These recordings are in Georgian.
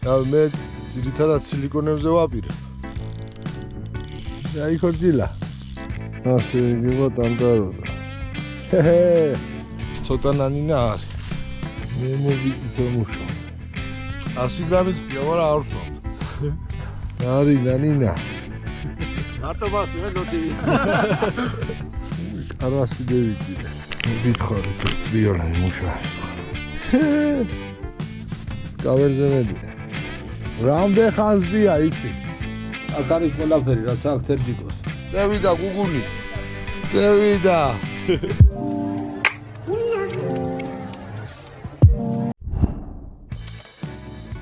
მე ძირითადად სილიკონებზე ვაპირებ. აიქორძილა. ასე იგივე ტანტაროზე. ცოტა ნანინა არის. მე მოვიკითხე მუშა. 100 გრამიც კი არა არ ვსვამ. არის ნანინა. მარტო მას ველოდი. არასი დევიკიდე. მოგითხარით ტრიოლანი მუშა. კავერზე მედი. რამდენ ხანსდია იცი? აქ არის ყველაფერი, რაც აქვს თერჯიკოს. წევიდა გუგუნი. წევიდა.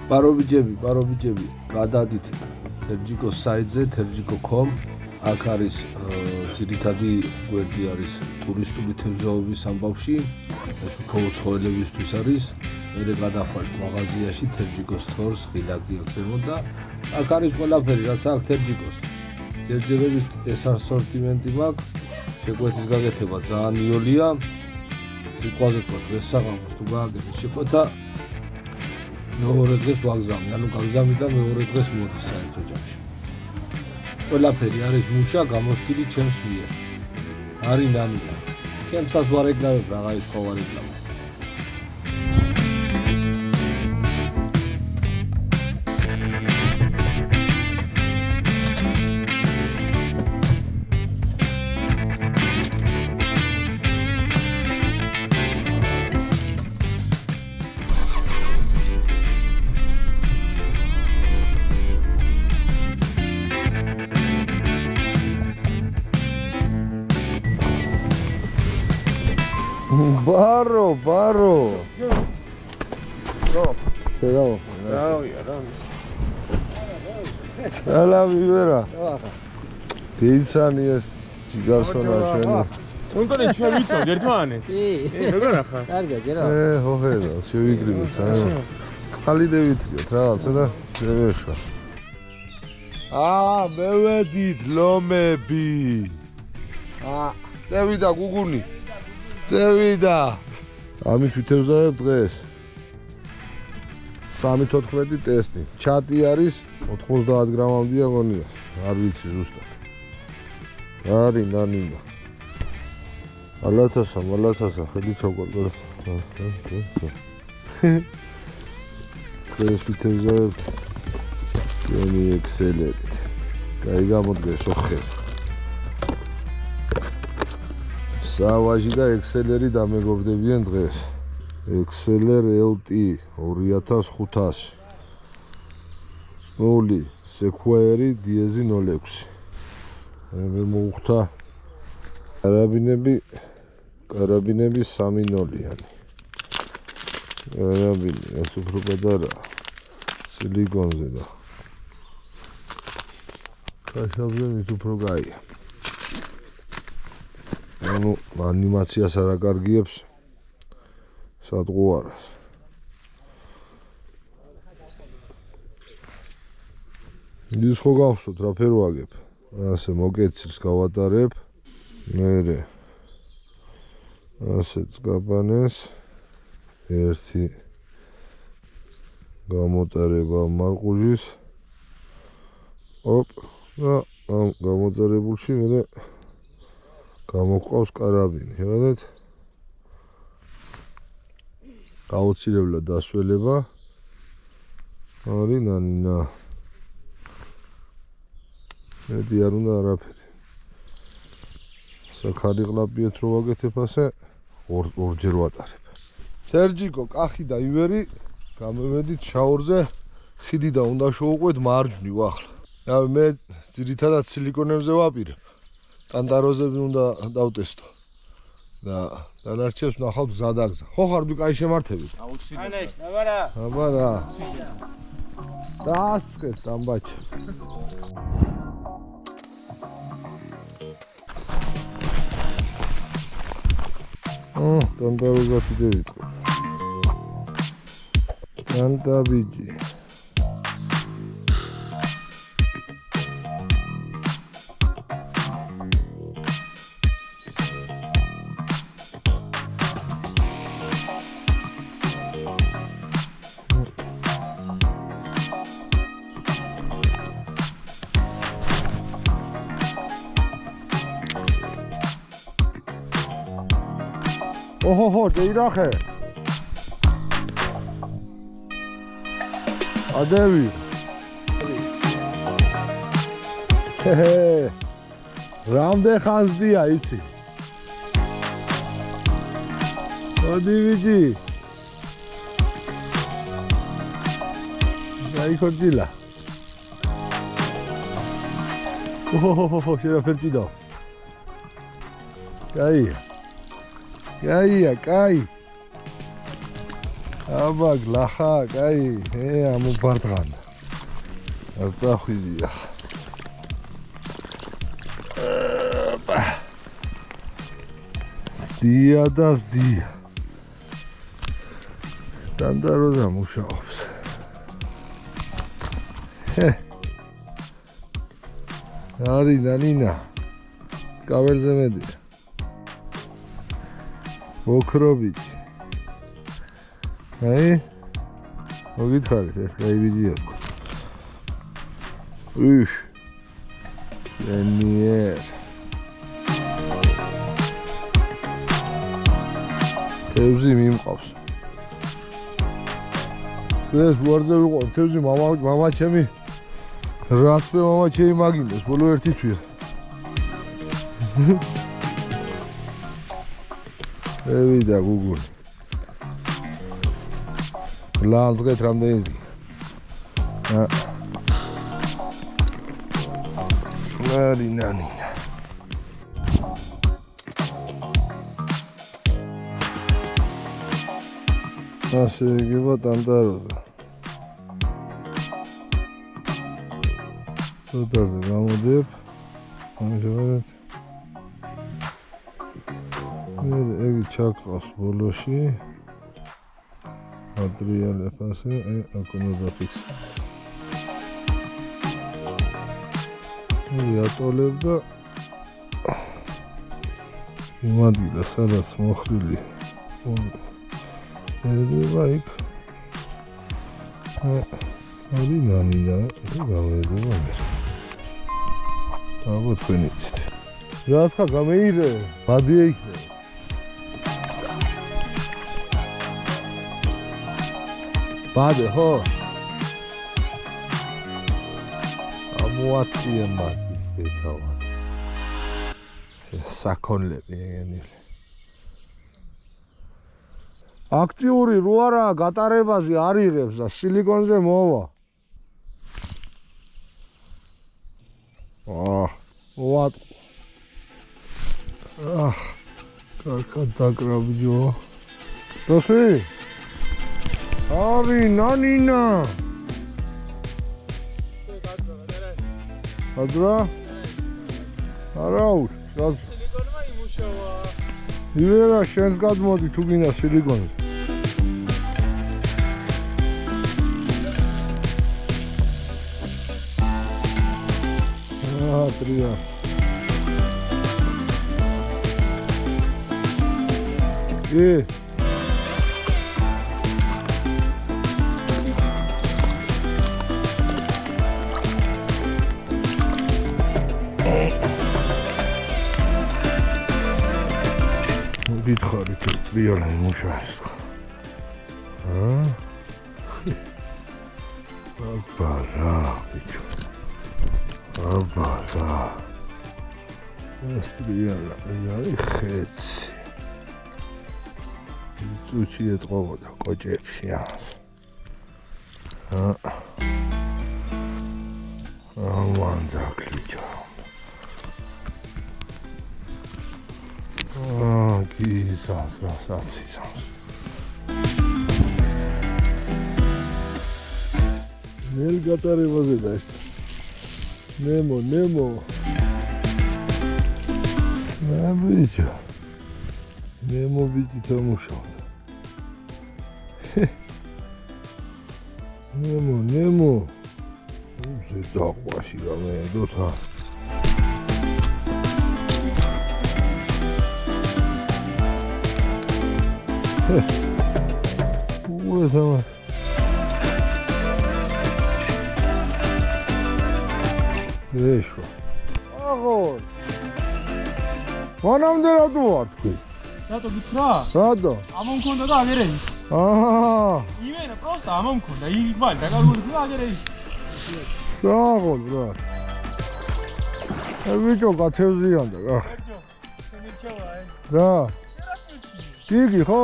პარობიჯები, გადადით თერჯიკოს საიტზე, terjiko.com. აქ არის ძირითადი გვერდი არის ტურისტული თევზაობის ამბავში. ეს უფრო უცხოელებისთვის არის. მე გადახვალთ მაღაზიაში terjiko stores ღილაკი აქცემოთ და აქ არის ყველაფერი, რაც აქვს თერჯიკოს. ჯერჯერობით ეს ასორტიმენტი მაქვს. შეკვეთის გაკეთება ძალიან მიოლია. სიყვაზე თქვა დღეს საღამოს თუ გააკეთეთ შეკვეთა მეორე დღეს ვაგზავნი, ანუ გაგზავნი და მეორე დღეს მოდის საერთო ჯამში. ყველაფერი არის მუშა გამოსტილი ჩემს მიერ. არის ნანინა. ჩემსაც ვარ ეგნავებ რაღა ის ხო ვარ ეგნავებ. Baro. Bravo. Ala vivera. Teinsani es ჯიგარსონა შენი. უნდოდა ჩვენ ვიცავ ერთმანეთს. როგორ ახლა? კარგია, ჯერა. ჰოჰედა, შევიკრიბეთ საერთოდ. წყალი დევითრიოთ რაღაცა და შევეშვა. მევედით ლომები. წევიდა გუგუნი. წევიდა. ამით ვითევზავებ დღეს. 3-14 ტესტი. ჩატი არის 90 გრამამდე აგონია. არ ვიცი ზუსტად. არის ნანინა. ალათასა, ხედი ჩოկოლადს. დღეს ვითევზავებ ჩვენი ექსელერით. კაი გამოდგეს ოხე. სავაჟი და ექსელერი დამეგობრდებიან დღეს. ექსელერ LT 2500. სნული სეკვერი დიეზი 06. მე მოუხდა კარაბინები 3.0-იანი. კარაბინი ეს უფრო პატარა სილიკონზე და კაშაბზე მით უფრო გაია. ანუ ანიმაციას არ აკარგიებს სადღუარას. ის ხო გავხსოთ რა ფერ ვაგებ. ასე მოკეცილს გავატარებ. მერე ასეც გაბანეს. ერთი გამოტარება მარყუჟის. და ამ გამოტარებულში მერე გამოყავს კარაბინი, შეგადეთ? აუცილებლად დასველება. არის ნანინა. მეტი არ უნდა არაფერი. საქარი ყლაპიეთ რო ვაკეთებ ასე, ორჯერ ვატარებ. თერჯიკო, კახი და ივერი გამევედით შაორზე. ხიდიდან უნდა შევუყვეთ მარჯვნივ ახლა. მე ძირითადად სილიკონებზე ვაპირებ. ტანტაროზები უნდა დავტესტო. და დანარჩენს ვნახავთ გზადაგზა. ხო ხარ თუ კაი შემართებით? აუცილებლად. აბარა. დაასწრეთ დამბაჩი. ტანტაროზები დავიწყო. ტანტაბიჯი. ოჰოჰო, ჯეირახე. ადევი. რამდენ ხანსდია იცი? მოდი ვიჯი. გაიქორწილა. ოჰოჰო, შეაფერჭიდო. კაია. კაია, კაი. აბა, გლახა, კაი. ამობარდღან. აწახვიდია. დია და დია. დანდაროა მუშაობს. არი ნანინა. კაველზე მედია. ოქრობიჩი. აი? მოგითხარით ეს კაი ვიდეო. უშ. ენიერ. თევზი მიმყავს. ეს ვარზე ვიყო, თევზი მამა ჩემი. რაცვე მამა ჩემი მაგინდეს, ბოლო ერთი თვია. ევიდა გუგული. ლანძღეთ რამდენი. ნანინა. ასე იგება დანდაროა. ცოტაზე გამოდებ. ამჟამად მე ევი ჩაკყავს ბოლოში. ადრიალებ ასე, აკუნა დაფიქსე. მე ატოლებ და იმადილა სადაც მოხრილი. ერედება იქ. არი ნანინა, გამოდება მე. აბა თქვენი იცით. რაცხა გამეირე, ბადია იქნება. ბადე ხო? ამოაწია მაგის დეთავად. საკონლები ეგენილი. აქტიური რო არა გატარებაზე არ იღებს და სილიკონზე მოვა. what? კარგად დაკრავიო. დოსი? არი ნანინა. ადრა? არაუ, სილიკონმა იმუშავა. ივერა შენს გადმოდი თუ გინდა სილიკონი. ტრია. გითხარით ტრიალა იმუშავებს. აბარა, ბიჭო. აბარა. ეს ტრიალა არის ხეცი. წუჩი ეთყობოდა კოჭებში. ამანდა კლიჩო. გიზას რასაცისავს. ნელ გატარებაზე და ეს. ნემო. ბიჭო. ნემო ბიჭი თამუშავდა. ნემო. ზე დაყვაში გამედოთა. უეთა. ეშო. აღო. მანამდე რა თუ ვარ თქვი? რატო გითხრა? რატო? ამა მქონდა და აგერე ის. აჰა. იმენა პროსტა ამა მქონდა. იგბალი დაგარგული და აგერე ის. საღოლ რა. ვიჭო გათევზიანდა რა. ერჯო. შენი ჩავა აი. რა. იგი ხო?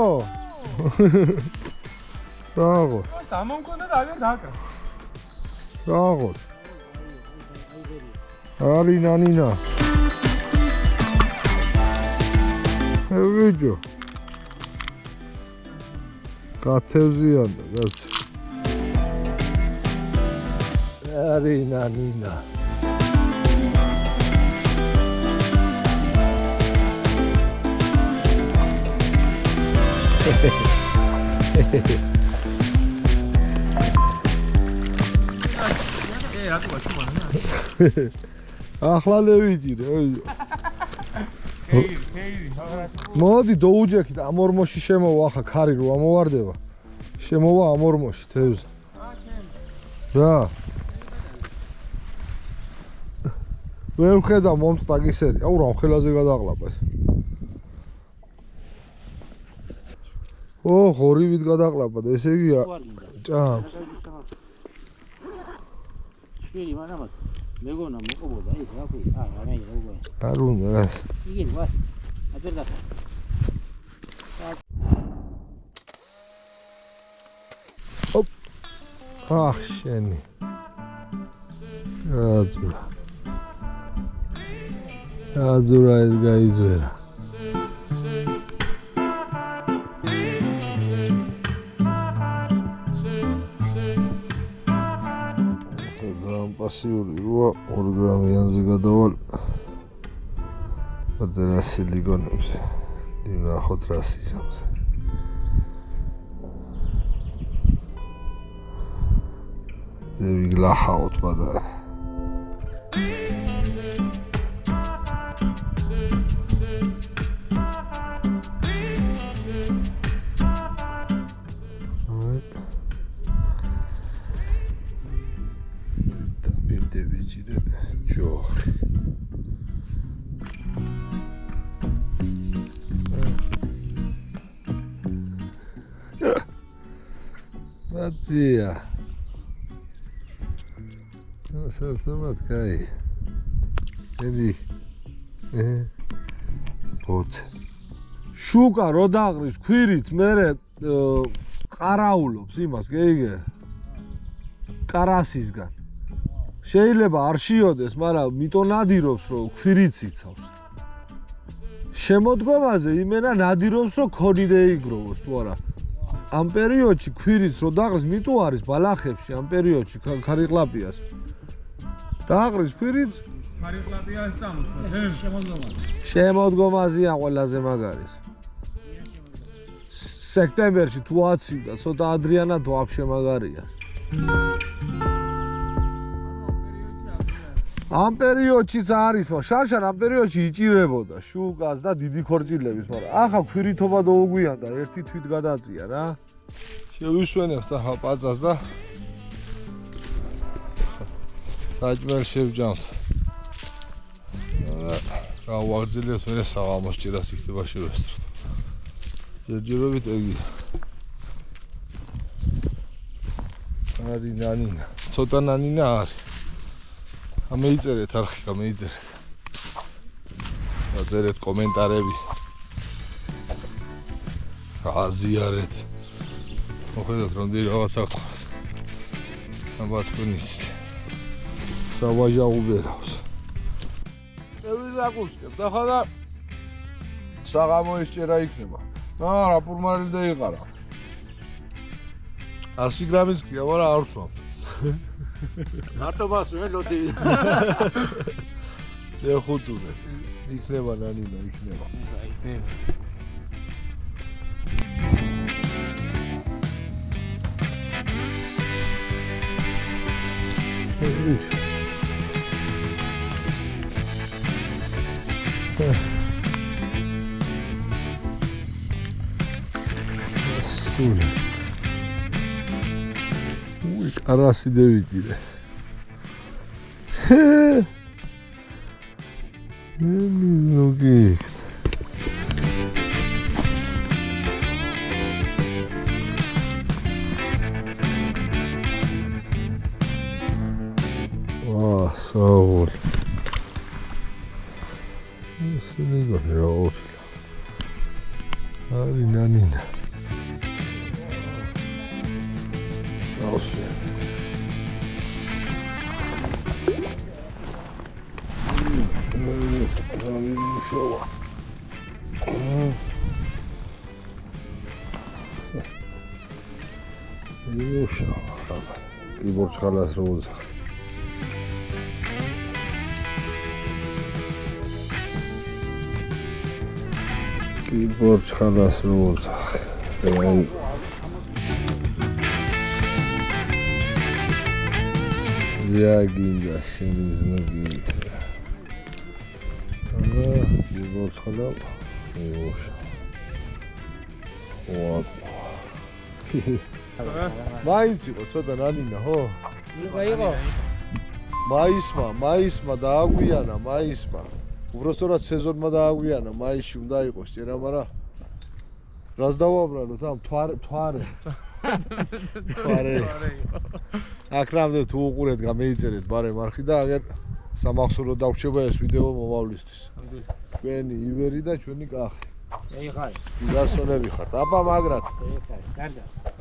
საღოლ. პროსტა ამა მქონდა და აგერე დააკრა. საღოლ. არი ნანინა. ვიჭო. გათევზიანდა გაც. არი ნანინა. რატო გაშუმა? ახლა ლევიჯი რა. ჰეირი, მოდი დოუჯექით ამ ორმოში შემოვა ახლა ქარი რო ამოვარდება. შემოვა ამ ორმოში თევზა. რა. ვერ ვხედავ მომწყდა გისერი. აუ რა ხელაზე გადაყლაპა ეს. ო, ხორივით გადაყლაპა და ესე იგი ჭამს. შვილი მანამას მეგონა მოყობოდა ის რა ქვია? რა მეიღო. არ უნდა. იგი ვას. აბერდასა. ახ შენი. აძურა. აძურა ეს გაიძვერა. პასიური როა 2 გრამიანზე გადავალ პატარასი ლიგონებს დინახოთ რა სიზამს ზევიგლახავთ პატარა ჯოხი მათია სერტომად კაი ედი ბოთ შუკა რო დაყრის ქვირით მერე ყარაულობს იმას გეიგე კარასისგან შეიძლება არ შიოდეს, მაგრამ მიტო ნადირობს, რომ ქვირიც იცავს. შემოდგომაზე იმენა ნადირობს, რომ ქონიდე იგროვოს, თუ არა. ამ პერიოდში ქვირიც რო დაყრის, მიტო არის ბალახებში ამ პერიოდში ქარიყლაპიას. დაყრის ქვირიც, ქარიყლაპიას სამუშაო. შემოდგომაზეა ყველაზე მაგარის. სექტემბერში თუ აცივდა, ცოტა ადრიანად ვაფშე მაგარია. ამ პერიოდშიც არის, შარშან ამ პერიოდში იჭირებოდა შუგას და დიდი ქორჭილების, მაგრამ ახლა ქვირითობა დაუგვიანდა, ერთი თვით გადაწია რა. შევისვენებთ ახლა პაწას და საჭმელს შევჯამთ. რა ვაგრძელებთ, მე საღამოს ჭირას იქნება შევესწროთ. ჯერჯერობით ეგი. არი ნანინა, ცოტა ნანინა არის. ამეიწერეთ არხი, ამეიწერეთ. დაწერეთ კომენტარები. აზიარეთ. მოხედოთ რომდი რაღაც აქვს. აბა თქვენის. სავაჟა უბერავს. ევიზაკუსკებს ახლა და საღამო ისჭერა იქნება. რა პურმარილი დაიყარა. 100 გრამის კი, მაგრამ არ ვსვამ. მარტო მასვე ლოდი. ეხუთუნე. იქნება ნანინა, იქნება. იქნება. სული. უი, კარასი დევიჭირე. ნუგი. საული. ისინი გონი რა ოფილა. არის ნანინა. აუსვია. შოვა. კიბორ ჩხალას როუზა. კიბორ ჩხალას როუზა. აი ზიაგინდა შენი ზნოგი. კიბორ ჩხალა. მაინც იყო ცოტა ნანინა, ხო? იყო. მაისმა დააგვიანა, მაისმა. უბრალოდ სეზონმა დააგვიანა, მაისში უნდა იყოს წერა, მაგრამ რას დავაბრალოთ ამ თვარე. აკრამდე თუ უყურეთ, გამეიწერეთ ბარემ არხი და აგერ სამახსოვროდ დავრჩება ეს ვიდეო მომავლისთვის. ჩვენი ივერი და ჩვენი კახი. ეიხარ. გასონები ხართ. აბა მაგრად. ეიხარ. გარდა.